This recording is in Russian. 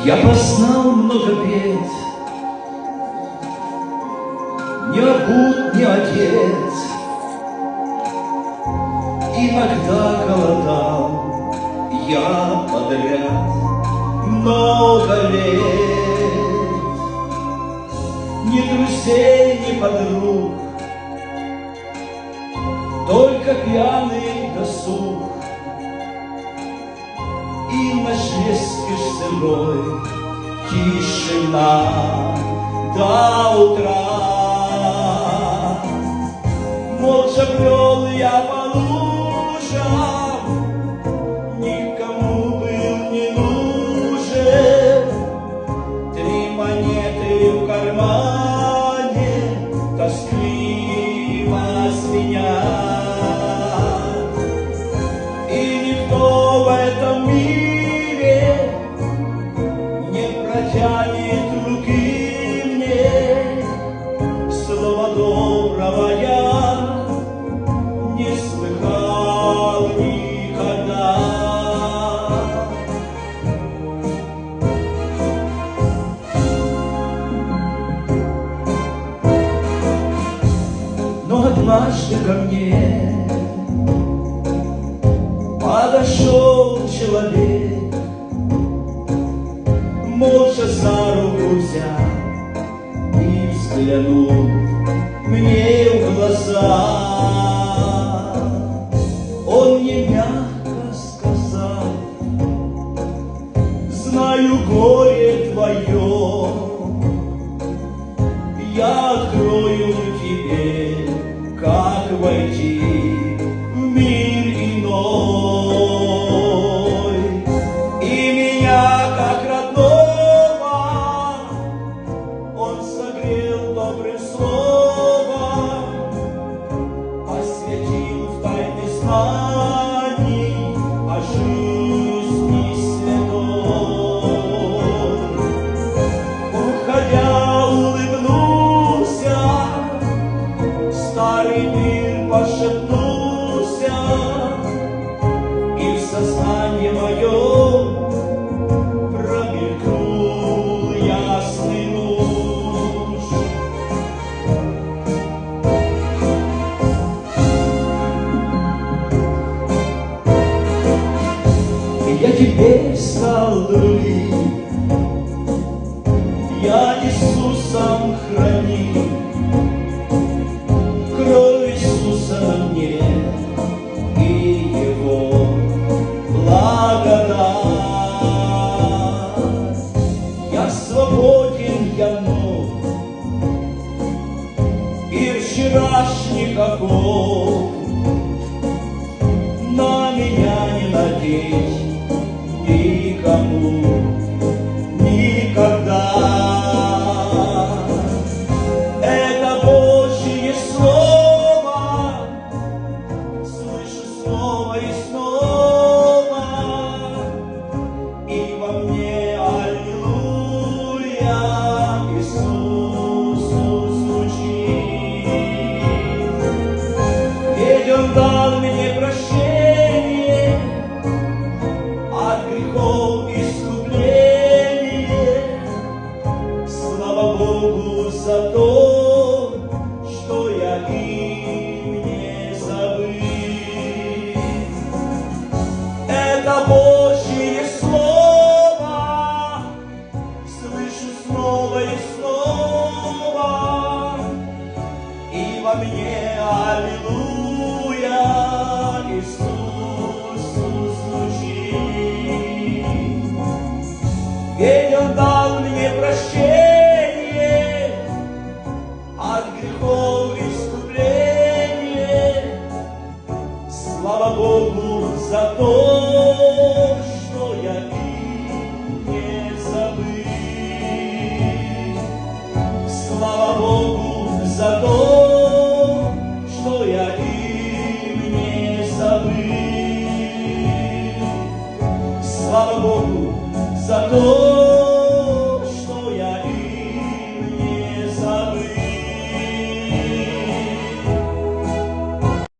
Я познал много бед, не обут, не одет, иногда голодал я подряд много лет. Ни друзей, ни подруг, только пьяный досуг. И ночлежке сырой тишина до утра. Молча брел я по лужам, никому был не нужен. 3 монеты в кармане тоскливо звенят. И никто в этом мире не протянет руки мне. Слова доброго я не слыхал никогда. Но однажды ко мне подошел человек, молча за руку взял и взглянул мне в глаза. Он мне мягко сказал: знаю горе твое, я открою тебе, как войти в мир иной. И меня, как родного, он согрел добрым словом, осветил в тайны знаний о жизни святой. Уходя, улыбнулся, старый мир пошатнулся, и в сознание мое промелькнул ясный луч. И я теперь стал другим, я Иисусом храним. Кровь Иисуса на мне и Его благодать. Я свободен, я нов, и вчерашних оков на меня не надеть никому никогда. Это Божье Слово, слышу снова и снова, и во мне аллилуйя Иисусу звучит. Ведь Он дал мне прощение от грехов искупление. Слава Богу за то, что я им не забыл. Это Божье Слово, слышу снова и снова, и во мне аллилуйя Иисусу звучит. Ведь Он дал мне прощение от грехов искупление. Слава Богу за то, что я им не забыл. Слава Богу за то, что я им не забыл. Слава Богу за то,